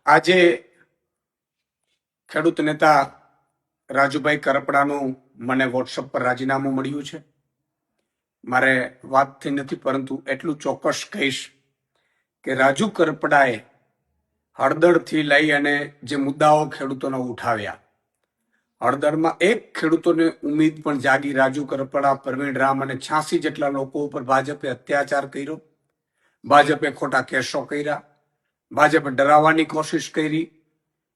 આજે ખેડૂત નેતા રાજુભાઈ કરપડાનું મને વોટ્સઅપ પર રાજીનામું મળ્યું છે. મારે વાતથી નથી, પરંતુ એટલું ચોક્કસ કહીશ કે રાજુ કરપડાએ હળદરથી લઈ અને જે મુદ્દાઓ ખેડૂતોને ઉઠાવ્યા, હળદરમાં એક ખેડૂતોને ઉમ્મીદ પણ જાગી. રાજુ કરપડા, પ્રવીણ રામ અને 86 જેટલા લોકો ઉપર ભાજપે અત્યાચાર કર્યો, ભાજપે ખોટા કેસો કર્યા, ભાજપે ડરાવવાની કોશિશ કરી,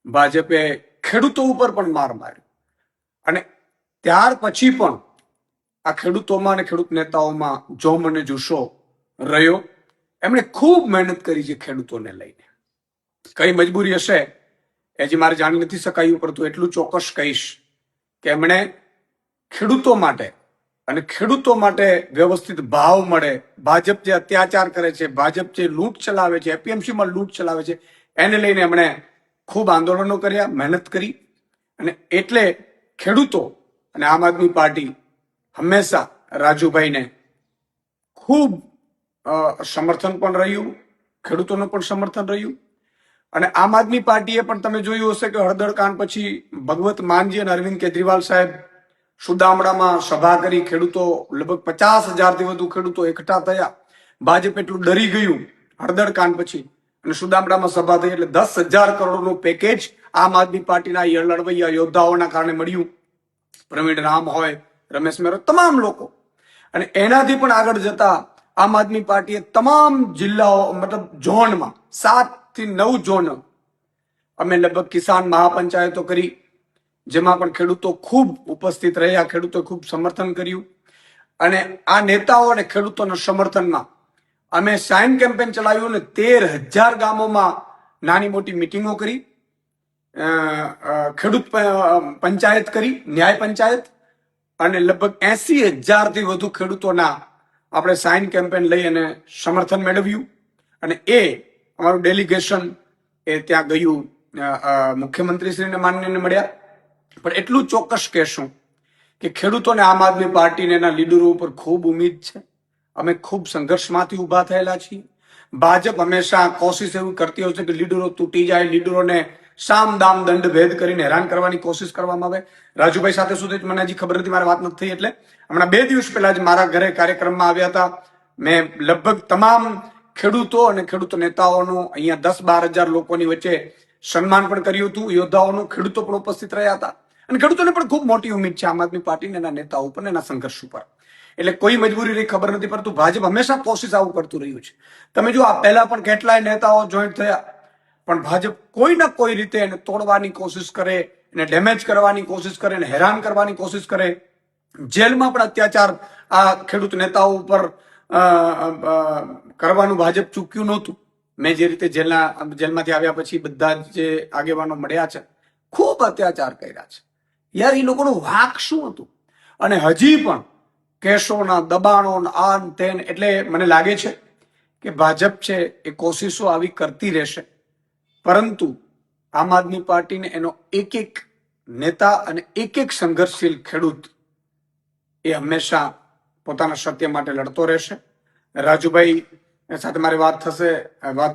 ભાજપે ખેડૂતો ઉપર પણ માર માર્યો. અને ત્યાર પછી પણ આ ખેડૂતોમાં અને ખેડૂત નેતાઓમાં જોમ અને જુસ્સો રહ્યો. એમણે ખૂબ મહેનત કરી છે ખેડૂતોને લઈને. કઈ મજબૂરી હશે એ હજી મારે જાણી નથી શકાયું, પરંતુ એટલું ચોક્કસ કહીશ કે એમણે ખેડૂતો માટે અને ખેડૂતો માટે વ્યવસ્થિત ભાવ મળે, ભાજપ જે અત્યાચાર કરે છે, ભાજપ જે લૂંટ ચલાવે છે, એપીએમસીમાં લૂંટ ચલાવે છે, એને લઈને એમણે ખૂબ આંદોલનો કર્યા, મહેનત કરી. અને એટલે ખેડૂતો અને આમ આદમી પાર્ટી હંમેશા રાજુભાઈને ખૂબ સમર્થન પણ રહ્યું, ખેડૂતોનું પણ સમર્થન રહ્યું. અને આમ આદમી પાર્ટીએ પણ તમે જોયું હશે કે હળદર કાંડ પછી ભગવત માનજી અને અરવિંદ કેજરીવાલ સાહેબ સુદામડામાં સભા કરી. ખેડૂતો લગભગ 50,000થી વધુ ખેડૂતો એકઠા થયા. ભાજપ એટલું ડરી ગયું હળદર કાંડ પછી, અને સુદામડામાં સભા થઈ એટલે 10,000 કરોડનું પેકેજ આમ આદમી પાર્ટીના લડવૈયા યોદ્ધાઓના કારણે મળ્યું. પ્રવીણ રામ હોય, રમેશ મેરો, તમામ લોકો. અને એનાથી પણ આગળ જતા આમ આદમી પાર્ટીએ તમામ જિલ્લાઓ, મતલબ ઝોનમાં 7 થી 9 ઝોન અમે લગભગ કિસાન મહાપંચાયતો કરી, જેમાં પણ ખેડૂતો ખૂબ ઉપસ્થિત રહ્યા, ખેડૂતોએ ખૂબ સમર્થન કર્યું. અને આ નેતાઓ અને ખેડૂતોના સમર્થનમાં અમે સાઇન કેમ્પેન ચલાવ્યું અને 13,000 ગામોમાં નાની મોટી મિટિંગો કરી, ખેડૂત પંચાયત કરી, ન્યાય પંચાયત, અને લગભગ 80,000થી વધુ ખેડૂતોના આપણે સાઇન કેમ્પેન લઈ અને સમર્થન મેળવ્યું. અને એ અમારું ડેલિગેશન એ ત્યાં ગયું, મુખ્યમંત્રીશ્રીને માનનીયને મળ્યા. પણ એટલું ચોક્કસ કહેશું કે ખેડૂતોને આમ આદમી પાર્ટીને એના લીડરો ઉપર ખૂબ ઉમ્મીદ છે. અમે ખૂબ સંઘર્ષમાંથી ઊભા થયેલા છીએ. ભાજપ હંમેશા કોશિશ એવી કરતી હોય છે કે લીડરો તૂટી જાય, લીડરોને સામ દામ દંડ ભેદ કરીને હેરાન કરવાની કોશિશ કરવામાં આવે. રાજુભાઈ સાથે સુધી મને હજી ખબર નથી, મારી વાત નથી થઈ. એટલે હમણાં 2 દિવસ પહેલા જ મારા ઘરે કાર્યક્રમમાં આવ્યા હતા. મેં લગભગ તમામ ખેડૂતો અને ખેડૂત નેતાઓનું અહીંયા 10-12 હજાર લોકોની વચ્ચે સન્માન પણ કર્યું હતું, યોદ્ધાઓનું. ખેડૂતો પણ ઉપસ્થિત રહ્યા હતા. અને ખેડૂતોને પણ ખૂબ મોટી ઉમ્મીદ છે આમ આદમી પાર્ટીને એના નેતાઓ ઉપર, એના સંઘર્ષ ઉપર. એટલે કોઈ મજબૂરી રહી ખબર નથી, પરંતુ ભાજપ હંમેશા કોશિશ આવું કરતું રહ્યું છે. તમે જો આ પહેલા પણ કેટલાય નેતાઓ જોઈન્ટ થયા, પણ ભાજપ કોઈ ના કોઈ રીતે એને તોડવાની કોશિશ કરે, એને ડેમેજ કરવાની કોશિશ કરે, એને હેરાન કરવાની કોશિશ કરે. જેલમાં પણ અત્યાચાર આ ખેડૂત નેતાઓ ઉપર કરવાનું ભાજપ ચૂક્યું નહોતું. મેં જે રીતે જેલમાંથી આવ્યા પછી બધા જે આગેવાનો મળ્યા છે, ખૂબ અત્યાચાર કર્યા છે. યાર, એ લોકોનો વાંક શું હતું? અને હજી પણ કેસોના દબાણો આન તેન. એટલે મને લાગે છે કે ભાજપ છે એ કોશિશો આવી કરતી રહેશે, પરંતુ આમ આદમી પાર્ટીને એનો એક એક નેતા અને એક એક સંઘર્ષશીલ ખેડૂત એ હંમેશા પોતાના સત્ય માટે લડતો રહેશે. રાજુભાઈ સાથે મારી વાત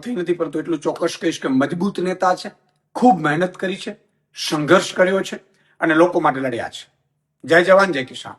થઈ નથી, પરંતુ એટલું ચોક્કસ કહીશ કે મજબૂત નેતા છે, ખૂબ મહેનત કરી છે, સંઘર્ષ કર્યો છે અને લોકો માટે લડ્યા છે. જય જવાન, જય કિસાન.